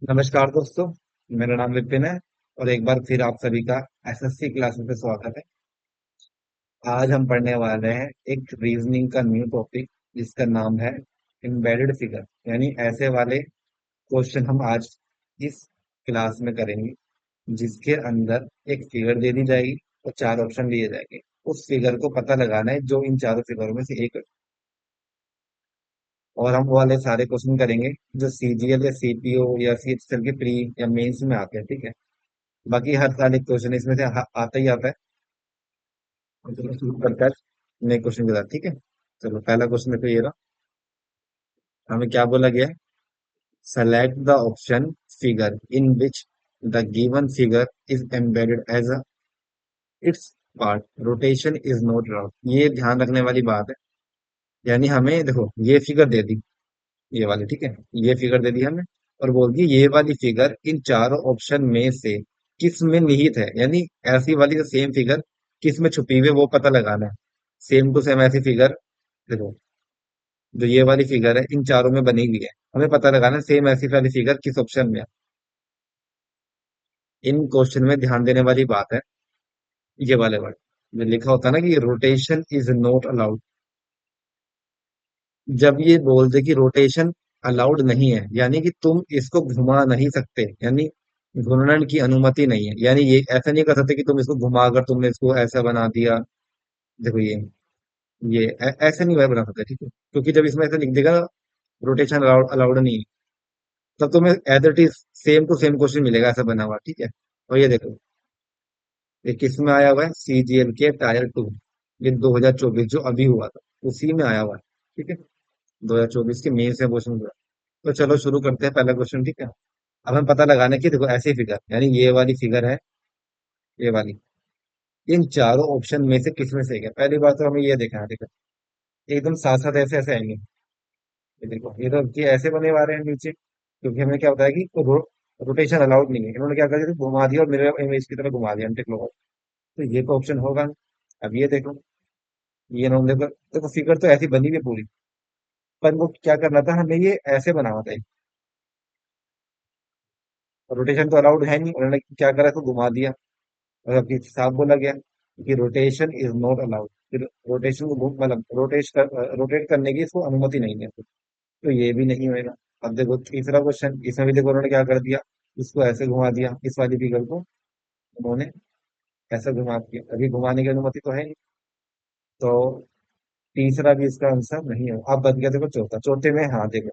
नमस्कार दोस्तों। मेरा नाम विपिन है और एक बार फिर आप सभी का एसएससी क्लासेस में स्वागत है। आज हम पढ़ने वाले हैं एक रीजनिंग का न्यू टॉपिक जिसका नाम है एम्बेडेड फिगर, यानी ऐसे वाले क्वेश्चन हम आज इस क्लास में करेंगे जिसके अंदर एक फिगर दे दी जाएगी और चार ऑप्शन दिए जाएंगे। उस फिगर को पता लगाना है जो इन चारों फिगरों में से एक है। और हम वो वाले सारे क्वेश्चन करेंगे जो सीजीएल या सीपीओ या सीएचएल के प्री या मेंस में आते हैं, ठीक है। बाकी हर साल एक क्वेश्चन इसमें से आता ही आता है। हम चलो शुरू करते हैं नए क्वेश्चन के साथ, ठीक है। चलो पहला क्वेश्चन देखो, ये रहा। हमें क्या बोला गया है? Select the option figure in which the given figure is embedded as a its part rotation is not round. ये ध्यान रखने वाली बात है। यानी हमें देखो ये फिगर दे दी, ये वाली, ठीक है। ये फिगर दे दी हमें और बोल दी ये वाली फिगर इन चारों ऑप्शन में से किस में निहित है, यानी ऐसी वाली जो सेम फिगर किस में छुपी हुई है वो पता लगाना है। सेम टू सेम ऐसी फिगर देखो, जो ये वाली फिगर है इन चारों में बनी हुई है, हमें पता लगाना है सेम ऐसी वाली फिगर किस ऑप्शन में है। इन क्वेश्चन में ध्यान देने वाली बात है ये वाले वर्ड में लिखा होता है ना कि रोटेशन इज नॉट अलाउड। जब ये बोल दे कि रोटेशन अलाउड नहीं है, यानी कि तुम इसको घुमा नहीं सकते, यानी घूर्णन की अनुमति नहीं है। यानी ये ऐसा नहीं कर सकते कि तुम इसको घुमा कर तुमने इसको ऐसा बना दिया। देखो ये ऐसे नहीं बना सकते, ठीक है। क्योंकि जब इसमें ऐसा लिख देगा रोटेशन अलाउड अलाउड नहीं है, तब तुम्हें as it is same to same question मिलेगा ऐसा बना हुआ, ठीक है। और ये देखो, ये किस में आया हुआ है? सीजीएल के टायर टू, ये 2024 जो अभी हुआ था उसी में आया हुआ है, ठीक है। 2024 के मेन से क्वेश्चन हुआ। तो चलो शुरू करते हैं पहला क्वेश्चन, ठीक है। अब हम पता लगाना कि देखो ऐसी फिगर, यानी ये वाली फिगर है, ये वाली, इन चारों ऑप्शन में से किस में से एक है। पहली बात तो हमें ये देखना है, देखो एकदम साथ साथ ऐसे ऐसे आएंगे। ये देखो ये तो ये ऐसे बने हुए आ रहे हैं नीचे, क्योंकि हमें क्या होता है कि रोटेशन अलाउड नहीं है। इन्होंने क्या कर दिया, घुमा दिया और मेरे इमेज की तरफ घुमा दिया एंटी क्लॉकवाइज। तो ये तो ऑप्शन होगा नहीं। अब ये देखो, ये इन्होंने देखो देखो फिगर तो ऐसी बनी हुई है पूरी, पर वो क्या करना था, हमें ये ऐसे बनाना था। रोटेशन तो अलाउड है नहीं, उन्होंने क्या करा, तो घुमा दिया। और अब साफ बोला गया कि रोटेशन इज नॉट अलाउड, फिर रोटेशन को मतलब रोटेट करने की इसको अनुमति नहीं है। तो ये भी नहीं होएगा। अब देखो तीसरा क्वेश्चन, इसमें भी देखो उन्होंने क्या कर दिया, इसको ऐसे घुमा दिया, इस वाली फिगर को उन्होंने ऐसा घुमा दिया, अभी घुमाने की अनुमति तो है नहीं। तो तीसरा भी इसका आंसर नहीं है। अब बच गया देखो चौथा, चौथे में हाँ देखो,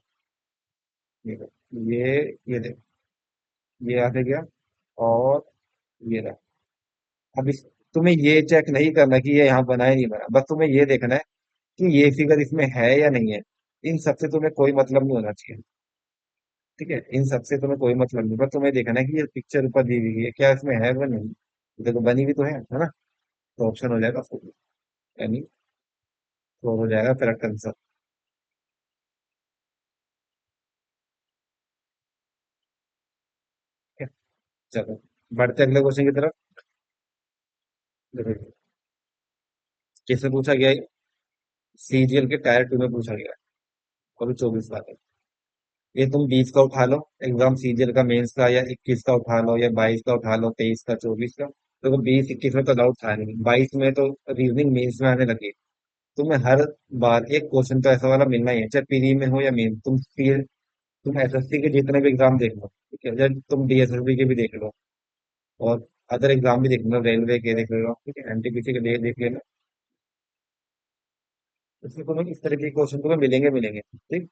देखो ये देखो, ये आ गया और ये रहा। अब इस तुम्हें ये चेक नहीं करना कि ये यहाँ बना है नहीं बना, बस तुम्हें ये देखना है कि ये फिगर इसमें है या नहीं है। इन सबसे तुम्हें कोई मतलब नहीं होना चाहिए, ठीक है। इन सबसे तुम्हें कोई मतलब नहीं, बस तुम्हें देखना है कि ये पिक्चर ऊपर दी हुई है क्या इसमें है वो नहीं। देखो बनी हुई तो है ना। तो ऑप्शन हो जाएगा फोर, यानी फोर हो जाएगा करेक्ट आंसर। ठीक है, चलो बढ़ते अगले क्वेश्चन की तरफ। देखो किससे पूछा गया है? सीजीएल के टायर टू में पूछा गया है। अभी 24 बात है। ये तुम 20 का उठा लो, एग्जाम सीजीएल का मेंस का, या 21 का उठा लो, या 22 का उठा लो, 23 का, 24 का। तो 20 21 में तो डाउट था नहीं, 22 में तो रीजनिंग मेंस में आने लगी। तुम्हें हर बार एक क्वेश्चन तो ऐसा वाला मिलना ही है, चाहे पीरी में हो या मेन। तुम एसएससी के जितने भी एग्जाम देख लो, ठीक है, या तुम डीएसएसबी के भी देख लो, और अदर एग्जाम भी देख लो, रेलवे के देख लो, ठीक है, एनटीपीसी के देख लेना। इसमें तुम्हें इस तरह के क्वेश्चन तुम्हें मिलेंगे मिलेंगे, ठीक।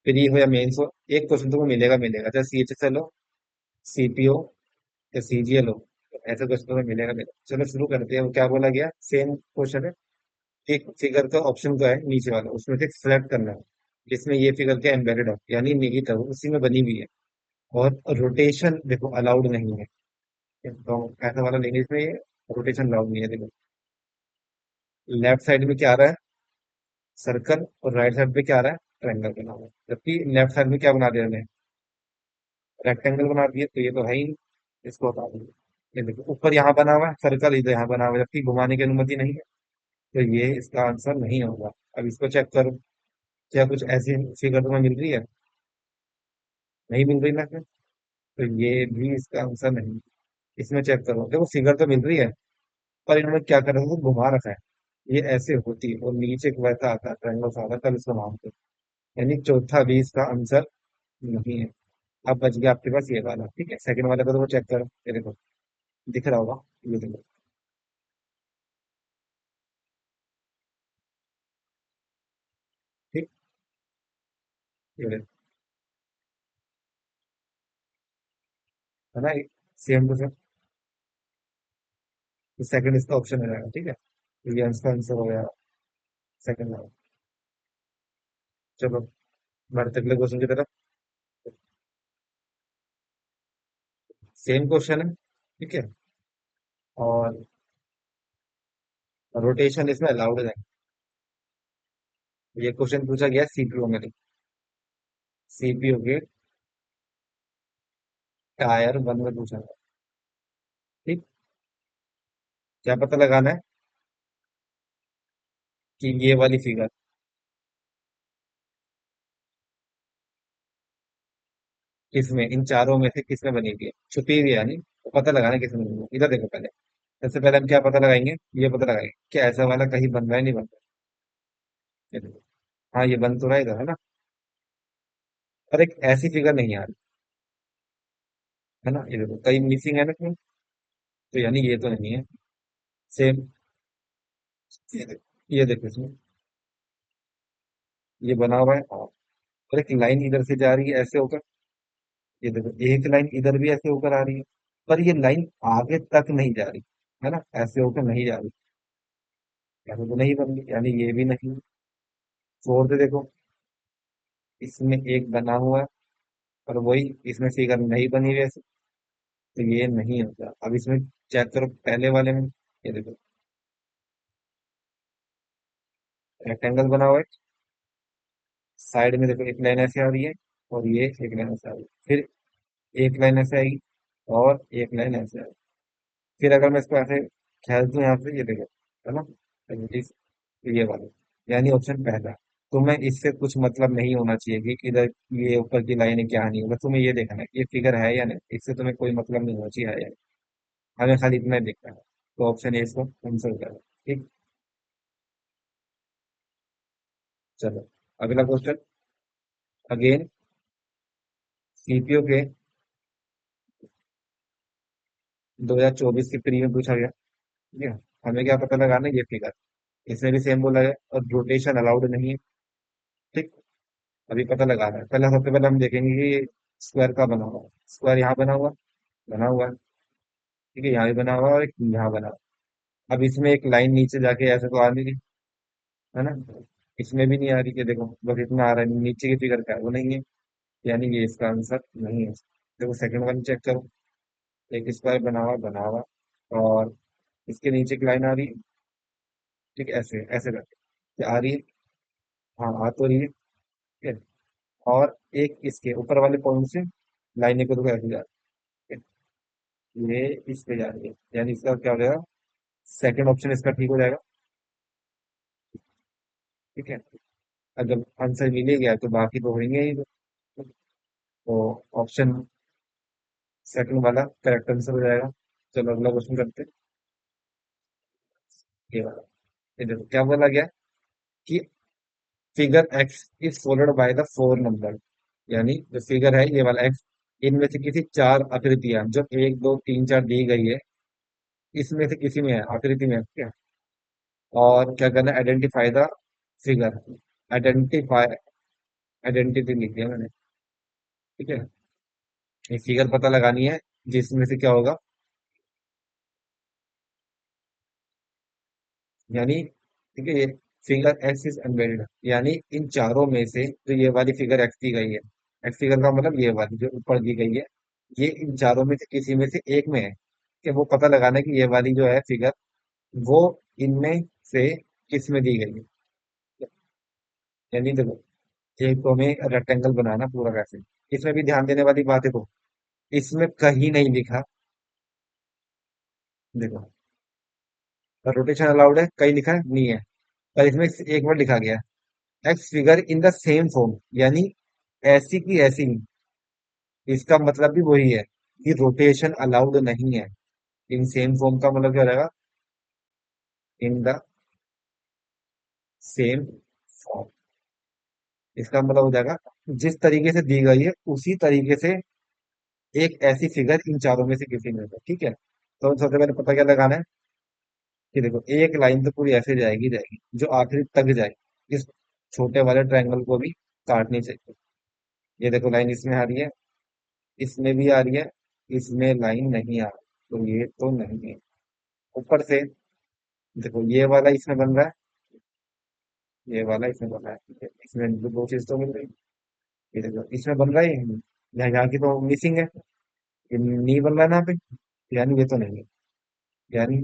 पीरी हो या मेन्स हो, एक क्वेश्चन तुम्हें मिलेगा मिलेगा, चाहे सीएचएसएल हो, सीपीओ या सीजीएल हो। ऐसा क्वेश्चन तुम्हें मिलेगा मिलेगा। चलो शुरू करते हैं। वो क्या बोला गया, सेम क्वेश्चन है। एक फिगर का ऑप्शन का है नीचे वाला, उसमें से सिलेक्ट करना है जिसमें ये फिगर के एम्बेडेड है, यानी निहित है, वो उसी में बनी हुई है। और रोटेशन देखो अलाउड नहीं है, तो ऐसा वाला नहीं है इसमें, ये रोटेशन अलाउड नहीं है। देखो लेफ्ट साइड में क्या आ रहा है, सर्कल, और राइट साइड पे क्या आ रहा है, ट्रायंगल बना हुआ है। जबकि लेफ्ट साइड में क्या बना दिया हमने, रेक्टेंगल बना दिया, तो ये तो है ही नहीं, इसको हटा दिया। ये देखो ऊपर यहाँ बना हुआ है सर्कल, इधर यहाँ बना हुआ है, जबकि घुमाने की अनुमति नहीं है। तो ये इसका आंसर नहीं होगा। अब इसको चेक करो, क्या कुछ ऐसी फिगर तुम्हें मिल रही है? नहीं मिल रही ना फिर? तो ये भी इसका आंसर नहीं। इसमें चेक करो, देखो फिगर तो मिल रही है, पर इन्होंने क्या कर रखा है, घुमा रखा है। ये ऐसे होती है और नीचे एक वैसा आता है, ट्रायंगल सा आता है, तब इसको मानते हैं। यानी चौथा भी इसका आंसर नहीं है। अब बच गया आपके पास ये वाला, ठीक है। सेकंड वाले को तो चेक करो, ये देखो, दिख रहा होगा, ये देखो। ठीक, ये देखो, है ना, सेम टू सेम। सेकंड इसका ऑप्शन हो जाएगा, ठीक है। तो ये इसका आंसर हो गया सेकंड वाला। चलो, बढ़ते अगले क्वेश्चन की तरफ। सेम क्वेश्चन है, ठीक है। और रोटेशन इसमें अलाउड है। ये क्वेश्चन पूछा गया सीपीयू में। सीपीयू के टायर वन में पूछा गया। ठीक, क्या पता लगाना है कि ये वाली फिगर किसमें, इन चारों में से किसमें बनी हुई है, छुपी हुई है यानी, तो पता लगाना है किसमें बनी हुई है। इधर देखो पहले। सबसे पहले हम क्या पता लगाएंगे, ये पता लगाएंगे कि ऐसा वाला कहीं बन रहा है, नहीं बन रहा है। ये देखो, हाँ ये बन तो रहा है इधर, है ना। पर एक ऐसी फिगर नहीं आ रही, है ना। ये देखो कहीं मिसिंग है ना इसमें, तो यानी ये तो नहीं है। सेम, ये देखो इसमें ये बना हुआ है, और एक लाइन इधर से जा रही है ऐसे होकर। ये देखो एक लाइन इधर भी ऐसे होकर आ रही है, पर ये लाइन आगे तक नहीं जा रही, है ना, ऐसे होकर नहीं जा रही। यानी तो नहीं बन रही, यानी ये भी नहीं। फोर्थ देखो, इसमें एक बना हुआ है, पर वही इसमें फिगर नहीं बनी हुई है ऐसे, तो ये नहीं होता। अब इसमें चेक करो पहले वाले में, ये देखो रेक्टेंगल बना हुआ है, साइड में देखो एक लाइन ऐसे आ रही है, और ये एक लाइन ऐसे आ रही है, फिर एक लाइन ऐसे आएगी, और एक लाइन ऐसे आएगी। फिर अगर मैं इसको ऐसे खेल दूं यहाँ से, ये देखो, है ना, ये वाला, यानी ऑप्शन पहला। तुम्हें इससे कुछ मतलब नहीं होना चाहिए कि इधर ये ऊपर की लाइन क्या नहीं होगा, तुम्हें ये देखना है ये फिगर है या नहीं, इससे तुम्हें कोई मतलब नहीं होना चाहिए है या नहीं। हमें खाली इतना ही देखना है। तो ऑप्शन ए इसको आंसर करो, ठीक। चलो, अगला क्वेश्चन। अगेन सीपीयू के 2024 के प्री में पूछा गया, ठीक है। हमें क्या पता लगाना है, ये फिगर। इसमें भी सेम बोला है, और रोटेशन अलाउड नहीं है, ठीक। अभी पता लगाना है, पहले सबसे पहले हम देखेंगे कि स्क्वायर का बना हुआ है। स्क्वायर यहाँ बना हुआ है, ठीक है, यहाँ भी बना हुआ है और एक यहाँ बना हुआ है। अब इसमें एक लाइन नीचे जाके ऐसे तो आ नहीं रही, है ना। इसमें भी नहीं आ रही, है देखो, बस इतना आ रहा है, नीचे की फिगर क्या है, वो नहीं है। यानी ये इसका आंसर नहीं है। देखो सेकंड वन चेक करो, एक स्क्वायर बना हुआ, और इसके नीचे की लाइन आ रही है, ठीक है, ऐसे ऐसे करके आ रही है। हाँ आ तो रही है, ठीक है। और एक इसके ऊपर वाले पॉइंट से लाइन को देखो ऐसे जा रही है, ये इस पे जा रही है, यानी इसका क्या हो जाएगा, सेकंड ऑप्शन इसका ठीक हो जाएगा, ठीक है। अगर आंसर मिल ही गया तो बाकी तो होंगे ही। तो ऑप्शन सेकंड वाला करेक्ट आंसर हो जाएगा। चलो अगला क्वेश्चन करते हैं, ये वाला। ये देखो क्या बोला गया कि figure x is followed by the four number, यानी जो फिगर है ये वाला एक्स, इनमें से किसी चार आकृतियां जो एक दो तीन चार दी गई है, इसमें से किसी में है, आकृति में है, ठीक है। और क्या करना है, identify the figure. Identify, identity लिख दिया मैंने, ठीक है। एक फिगर पता लगानी है जिसमें से क्या होगा, यानी, ठीक है, ये फिगर एक्स इज एम्बेडेड, यानी इन चारों में से जो ये वाली फिगर एक्स दी गई है, एक्स फिगर का मतलब ये वाली जो ऊपर दी गई है, ये इन चारों में से किसी में से एक में है, कि वो पता लगाना है कि ये वाली जो है फिगर, वो इनमें से किस में दी गई है। यानी देखो, एक तो हमें रेक्टेंगल बनाना पूरा वैसे, इसमें भी ध्यान देने वाली बात है, तो इसमें कहीं नहीं लिखा, देखो, रोटेशन अलाउड है कहीं लिखा है नहीं है, पर इसमें एक बार लिखा गया है, x figure in the same form, यानी ऐसी की ऐसी। इसका मतलब भी वही है कि रोटेशन अलाउड नहीं है। इन सेम फॉर्म का मतलब क्या रहेगा? In the same form. इसका मतलब हो जाएगा जिस तरीके से दी गई है उसी तरीके से एक ऐसी फिगर इन चारों में से किसी में से, ठीक है। तो सबसे पहले पता क्या लगाना है कि देखो एक लाइन तो पूरी ऐसे जाएगी जाएगी जो आखिरी तक जाएगी, इस छोटे वाले ट्रायंगल को भी काटनी चाहिए। ये देखो लाइन इसमें आ रही है, इसमें भी आ रही है, इसमें लाइन नहीं आ रही, तो ये तो नहीं है। ऊपर से देखो ये वाला इसमें बन रहा है, ये वाला इसमें बन रहा है, ठीक है? इसमें दो चीज तो मिल रही है। ये देखो इसमें बन रहा है, यहाँ की तो मिसिंग है, ये नहीं बन रहा है यहाँ पे, यानी ये तो नहीं है। यानी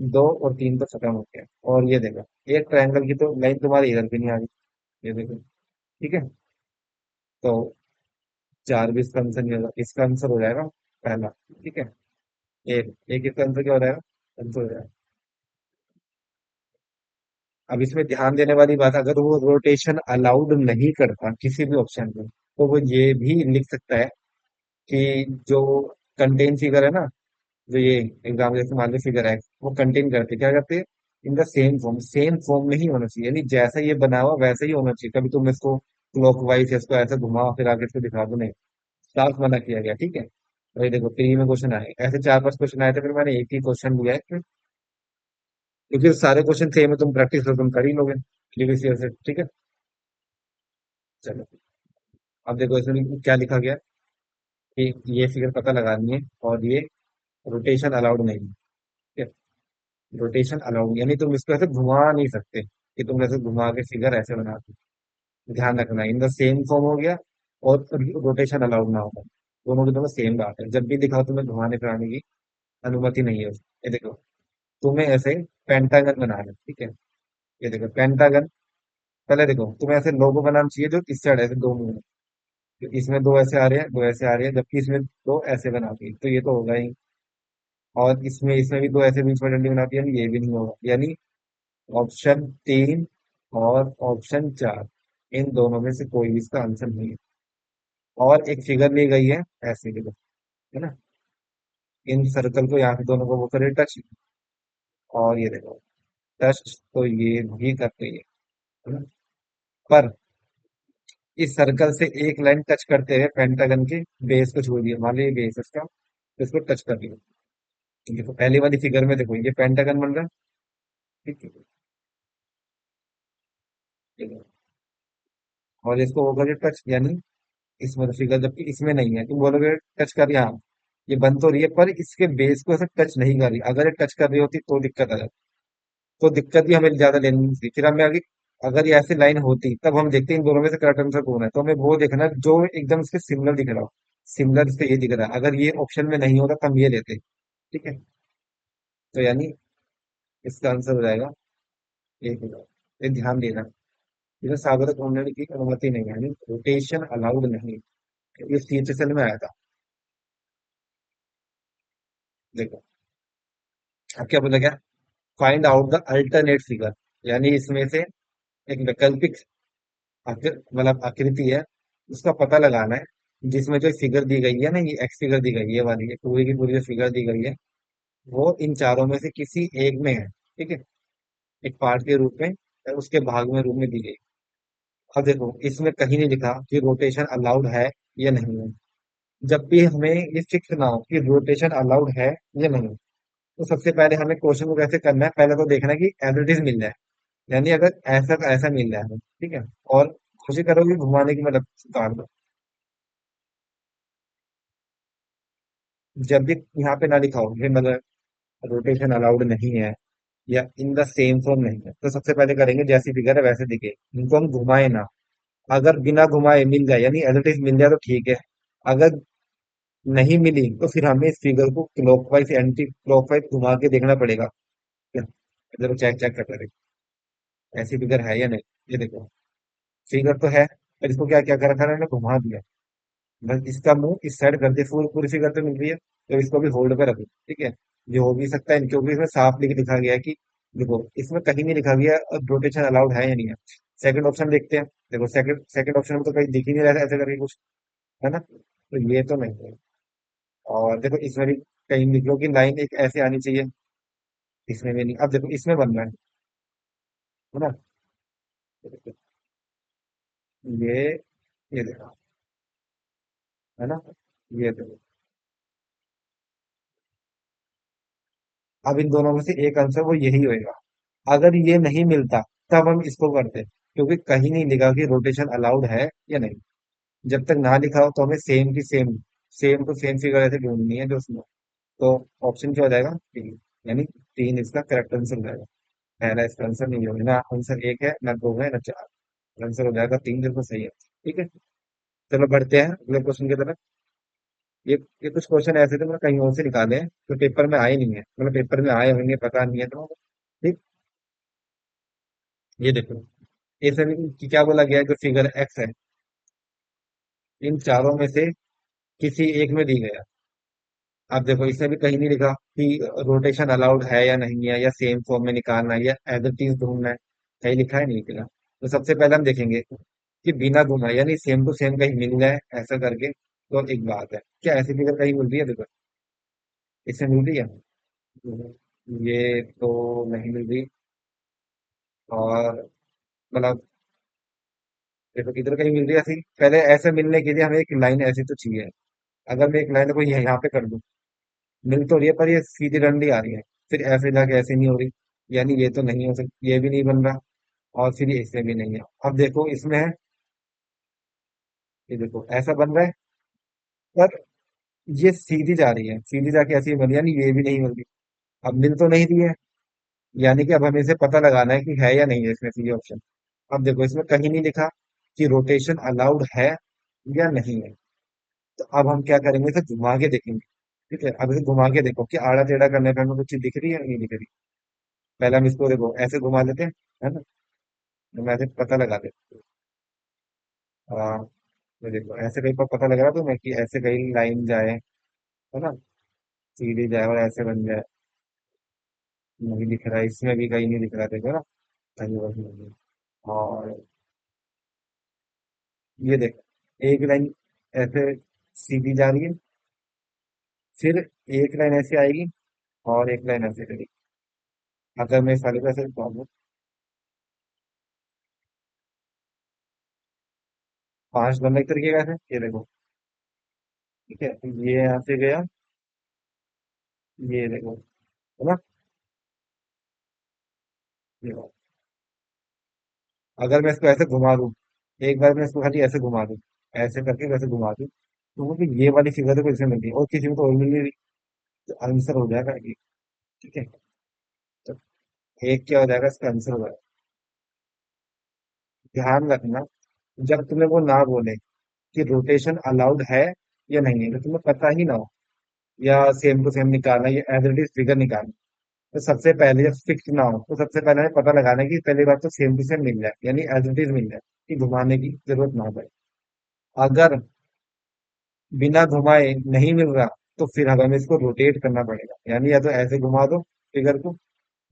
दो और तीन तो खत्म हो गया। और ये देखो एक ट्रायंगल की तो लाइन तुम्हारी इधर भी नहीं आ रही, ये देखो, ठीक है। तो चार भी इसका आंसर नहीं होगा, इसका आंसर हो जाएगा पहला, ठीक है। एक एक इसका आंसर क्या हो जाएगा? आंसर हो जाएगा। अब इसमें ध्यान देने वाली बात, अगर वो रोटेशन अलाउड नहीं करता किसी भी ऑप्शन में, तो वो ये भी लिख सकता है कि जो कंटेन फिगर है ना, जो ये एग्जाम जैसे मान लो फिगर है, वो कंटेन करते क्या करते हैं? इन द सेम फॉर्म में ही होना चाहिए, यानी जैसा ये बना हुआ वैसा ही होना चाहिए। कभी तुम इसको क्लॉकवाइज इसको ऐसे घुमाओ फिर आगे इसको दिखा दो, नहीं। साफ मना किया गया, ठीक है। तो ये देखो प्री में क्वेश्चन आए, ऐसे चार पांच क्वेश्चन आए थे, फिर मैंने एक ही क्वेश्चन लिया है क्योंकि सारे क्वेश्चन सेम है, तुम प्रैक्टिस तो तुम कर ही लोगे प्रीवियस ईयर से, ठीक है। चलो, अब देखो इसमें क्या लिखा गया है कि ये फिगर पता लगानी है और ये रोटेशन अलाउड नहीं है, ठीक है। रोटेशन अलाउड यानी तुम इसको ऐसे घुमा नहीं सकते कि तुम ऐसे घुमा के फिगर ऐसे बना दो। ध्यान रखना इन द सेम फॉर्म हो गया, और रोटेशन अलाउड ना होगा, दोनों की दोनों सेम बात है। जब भी दिखाओ तुम्हें घुमाने फिराने की अनुमति नहीं है ये देखो तुम्हें ऐसे पेंटागन बनाना है, ठीक है। ये देखो पेंटागन, पहले देखो तुम्हें ऐसे लोगो बनाना चाहिए जो इस साइड ऐसे दो मुंह है। तो इसमें दो ऐसे आ रहे हैं, दो ऐसे आ रहे हैं, जबकि इसमें दो ऐसे बना दी, तो ये तो होगा ही। और इसमें इसमें भी दो ऐसे बीच में डंडी बनाती है, यानी ये भी नहीं होगा। यानी ऑप्शन तीन और ऑप्शन चार, इन दोनों में से कोई भी इसका आंसर नहीं है। और एक फिगर ली गई है ऐसे देखो, है ना, इन सर्कल को यहाँ पे दोनों को वो करे टच, और ये देखो टच, तो ये भी कर रही है ना। पर इस सर्कल से एक लाइन टच करते हुए पेंटागन के बेस को छू दिया, मान लो ये बेस है इसका, तो इसको टच कर दिया। देखो पहली वाली फिगर में देखो ये पेंटागन बन रहा है, ठीक है। ठीक है। और इसको होगा जो टच, यानी इसमें तो फिगर, जबकि इसमें नहीं है, तुम बोलोगे टच कर, यहाँ ये बन तो रही है पर इसके बेस को ऐसे टच नहीं कर रही। अगर ये टच कर रही होती तो दिक्कत आ जाती, तो दिक्कत भी हमें ज्यादा लेनी नहीं थी। फिर हमें आगे अगर ये ऐसी लाइन होती तब हम देखते हैं इन दोनों में से करेक्ट आंसर कौन है, तो हमें वो देखना है जो एकदम इसके सिमिलर दिख रहा हो। सिमिलर इससे ये दिख रहा है, अगर ये ऑप्शन में नहीं होता तो हम ये लेते, ठीक है। तो यानी इसका आंसर हो जाएगा एक, ये ध्यान देना, इसे सागर घूमने की अनुमति नहीं है, यानी रोटेशन अलाउड नहीं है। इस टीचर में आया था, देखो अब क्या बोला गया, find out the alternate figure, यानी इसमें से एक वैकल्पिक मतलब आकृति है, उसका पता लगाना है जिसमें जो फिगर दी गई है ना, ये एक्स फिगर दी गई है, ये वाली ये पूरी की पूरी जो फिगर दी गई है वो इन चारों में से किसी एक में है, ठीक है। एक पार्ट के रूप में या उसके भाग में रूप में दी गई। अब देखो इसमें कहीं नहीं लिखा कि रोटेशन अलाउड है या नहीं है। जब भी हमें ये फिक्स ना हो कि रोटेशन अलाउड है या नहीं, तो सबसे पहले हमें क्वेश्चन को कैसे करना है, पहले तो देखना है कि एज इट इज मिल जाए। यानी अगर ऐसा का ऐसा मिल जाए हमें, ठीक है। और कोशिश करोगे घुमाने की, मतलब उतार दो। जब भी यहाँ पे ना लिखा हो कि मतलब रोटेशन अलाउड नहीं है या इन द सेम फॉर्म नहीं है, तो सबसे पहले करेंगे जैसी फिगर है वैसे दिखे, इनको हम घुमाए ना। अगर बिना घुमाए मिल जाए यानी एज इट इज मिल जाए तो ठीक है। अगर नहीं मिली तो फिर हमें इस फिगर को क्लॉकवाइज एंटी क्लॉकवाइज घुमा के देखना पड़ेगा। जरा चेक चेक कर रहे, ऐसी फिगर है या नहीं। ये देखो फिगर तो है, पर इसको क्या क्या कर रखा है, मैंने घुमा दिया। बस इसका मुंह इस साइड कर दिया, पूरी पूरी फिगर तो मिल रही है, तो इसको भी होल्ड पे रखो, ठीक है। ये हो भी सकता है क्योंकि इसमें साफ लिखा गया है कि देखो इसमें कहीं नहीं लिखा गया रोटेशन अलाउड है या नहीं है। सेकंड ऑप्शन देखते हैं। देखो सेकंड सेकंड ऑप्शन में तो कहीं दिख ही नहीं रहा है ऐसे करके कुछ, है ना, तो ये तो नहीं है। और देखो इसमें भी कहीं लिखो कि लाइन एक ऐसे आनी चाहिए, इसमें भी नहीं। अब देखो इसमें बन रहा है ना, ये ये देखो, है ना, ये देखो। अब इन दोनों में से एक आंसर वो यही होएगा। अगर ये नहीं मिलता तब हम इसको करते, क्योंकि कहीं नहीं लिखा कि रोटेशन अलाउड है या नहीं। जब तक ना लिखा हो तो हमें सेम की same, same to same figure ऐसे ढूंढनी है जो उसमें। तो ऑप्शन क्या हो जाएगा, तीन। यानी तीन इसका करेक्ट आंसर हो जाएगा। पहला इसका आंसर नहीं होगा, ना आंसर एक है, ना दो है, ना चार। आंसर हो जाएगा तीन, बिल्कुल सही है। ठीक है, चलो बढ़ते हैं अगले क्वेश्चन की तरफ। ये कुछ क्वेश्चन ऐसे थे, मतलब कहीं और से निकाले हैं, तो पेपर में आए नहीं है, मतलब पेपर में आए होंगे पता नहीं है तो। ठीक, ये देखो, इसमें क्या बोला गया है, जो फिगर एक्स है इन चारों में से किसी एक में दी गया। अब देखो इसमें भी कहीं नहीं लिखा कि रोटेशन अलाउड है या नहीं है, या सेम फॉर्म में निकालना है, या एज इट इज ढूंढना है। कहीं लिखा है, नहीं लिखा। तो सबसे पहले हम देखेंगे कि बिना घुमाए, यानी सेम टू सेम कहीं मिल जाए ऐसा करके, तो एक बात है। क्या ऐसी फिगर कहीं मिल रही है, देखो इसमें मिल रही है? ये तो नहीं मिल रही। और मतलब देखो इधर कहीं मिल रही है ऐसी, पहले ऐसे मिलने के लिए हमें एक लाइन ऐसी तो चाहिए। अगर मैं एक लाइन को यहाँ पे कर दूं, मिल तो रही है पर ये सीधी डंडी आ रही है, फिर ऐसे जाके ऐसे नहीं हो रही, यानी ये तो नहीं हो सकती, ये भी नहीं बन रहा। और फिर ये इसमें भी नहीं है। अब देखो इसमें है, ये देखो ऐसा बन रहा है, पर ये सीधी जा रही है, सीधी जाके ऐसी बन, यानी ये भी नहीं मिल रही। अब मिल तो नहीं रही है, यानी कि अब हमें इसे पता लगाना है कि है या नहीं है इसमें सी ऑप्शन। अब देखो इसमें कहीं नहीं लिखा कि रोटेशन अलाउड है या नहीं है। तो अब हम क्या करेंगे, इसे घुमा के देखेंगे। ठीक है, अब इसे घुमा के देखो कि आड़ा टेढ़ा करने पर हमें कुछ चीज दिख रही है या नहीं दिख रही। पहले हम इसको देखो ऐसे घुमा लेते हैं, है ना, तो मैं ऐसे पता लगा देता हूँ। ये देखो ऐसे कहीं पर पता लग रहा तो मैं कि ऐसे कहीं लाइन जाए, है ना, सीधी जाए और ऐसे बन जाए। नहीं दिख रहा है, इसमें भी कहीं नहीं दिख रहा, देखो ना, कहीं वही नहीं है। और ये देखो एक लाइन ऐसे सीधी जा रही है, फिर एक लाइन ऐसे आएगी, और एक लाइन ऐसे करेगी। अगर मैं इस वाले को ऐसे घुमाऊं, पांच बंदा एक तरीके का ऐसे, ये देखो। ठीक है, तो ये यहाँ से गया, ये देखो, है ना, ये देखो। अगर मैं इसको ऐसे घुमा दूं, एक बार मैं इसको खाली ऐसे घुमा दूं, ऐसे करके वैसे घुमा दूं, तो वो भी ये वाली फिगर को इसमें मिलती है और किसी को तो और मिल नहीं रही। तो आंसर हो जाएगा ये। ठीक है, तो एक क्या हो जाएगा, इसका आंसर हो जाएगा। ध्यान रखना, जब तुम्हें वो ना बोले कि रोटेशन अलाउड है या नहीं है, तो तुम्हें पता ही ना हो, या सेम टू सेम निकालना, या एज इट इज फिगर निकालना, तो सबसे पहले जब फिक्स ना हो तो सबसे पहले हमें पता लगाना है कि पहली बात तो सेम टू सेम मिल जाए, यानी एज इट इज मिल जाए, कि घुमाने की जरूरत ना पड़े। अगर बिना घुमाए नहीं मिल रहा, तो फिर हमें इसको रोटेट करना पड़ेगा, यानी या तो ऐसे घुमा दो फिगर को,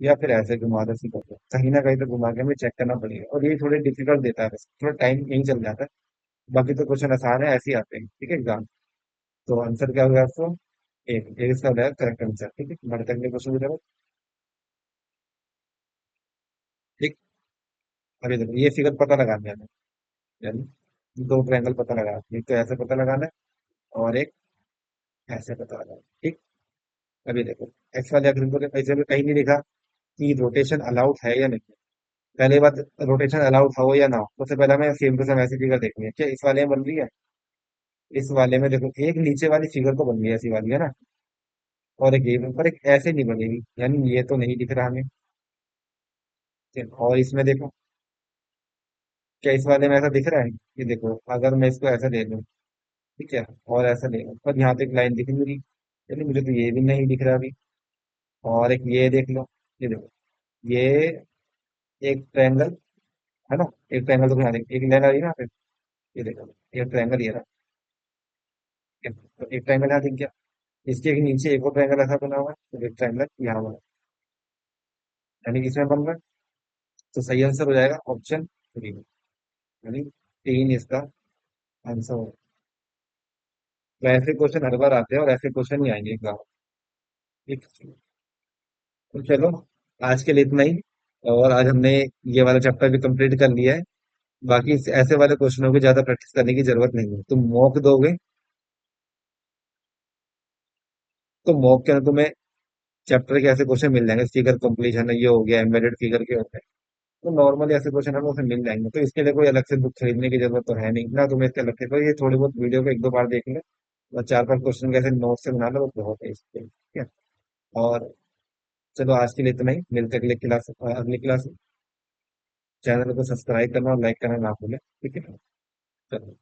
या फिर ऐसे घुमा दो फिगर को, कहीं ना कहीं तो घुमा के हमें चेक करना पड़ेगा, और ये थोड़े डिफिकल्ट देता है, बस थोड़ा टाइम यही चल जाता है। बाकी तो क्वेश्चन आसान है, ऐसे ही आते हैं, ठीक है एग्जाम। तो आंसर क्या होगा आपको, एक इसका हो जाएगा करेक्ट आंसर। ठीक है, बढ़ते अगले क्वेश्चन की तरफ। ठीक, अभी देखो ये फिगर पता लगाना है हमें, यानी दो ट्रायंगल पता लगाना है, एक तो ऐसे पता लगाना है, और एक ऐसे पता लगाना है। ठीक, अभी देखो एक्स वाले आकृति को ऐसे में कहीं नहीं लिखा कि रोटेशन अलाउड है या नहीं है। पहले बात, रोटेशन अलाउड हो या ना हो, सबसे पहले हमें सेम टू सेम ऐसी फिगर देखनी है, क्या इस वाले में बन रही है। इस वाले में देखो एक नीचे वाली फिगर को बन रही है ऐसी वाली, है ना, और एक ये पर एक ऐसे नहीं बनेगी, यानी ये तो नहीं दिख रहा हमें। और इसमें देखो, क्या इस वाले में ऐसा दिख रहा है, ये देखो अगर मैं इसको ऐसा दे दूं, ठीक है, और ऐसा दे दूं, पर यहाँ तो एक लाइन दिख नहीं रही, यानी मुझे तो ये भी नहीं दिख रहा अभी। और एक ये देख लो, ये देखो, ये एक ट्रायंगल, है ना, एक ट्रायंगल तो यहाँ देख, एक लाइन आ रही है ना पे, ये देखो, ये ट्रायंगल ये रहा, तो एक ट्रायंगल यहाँ दिख गया। इसके एक नीचे एक और ट्रायंगल ऐसा बना हुआ है, तो एक ट्रायंगल यहाँ बना, यानी कि इसमें बन रहा है। तो सही आंसर हो जाएगा ऑप्शन 3 यानी 3 इसका आंसर हो। तो ऐसे क्वेश्चन हर बार आते हैं और ऐसे क्वेश्चन ही आएंगे एग्जाम। ठीक है। तो चलो, आज के लिए इतना ही। और आज हमने ये वाला चैप्टर भी कंप्लीट कर लिया है। बाकी ऐसे वाले क्वेश्चनों की ज्यादा प्रैक्टिस करने की जरूरत नहीं है। तुम मॉक दोगे तो मॉक के अंदर तुम्हें चैप्टर के ऐसे क्वेश्चन मिल जाएंगे, फिगर कंप्लीशन है, ये हो गया, एम्बेडेड फिगर के होते हैं। तो नॉर्मली ऐसे क्वेश्चन हमें उसे मिल जाएंगे, तो इसके लिए कोई अलग से बुक खरीदने की जरूरत तो है नहीं ना तुम्हें इसके अलग से। तो ये थोड़ी बहुत वीडियो को एक दो बार देख ले और चार पांच क्वेश्चन कैसे नोट से बना लो, वो बहुत है इसके लिए। ठीक है। और चलो, आज के लिए इतना ही। मिलते हैं अगली क्लास में। चैनल को सब्सक्राइब करना और लाइक करना ना भूलें। ठीक है। चलो।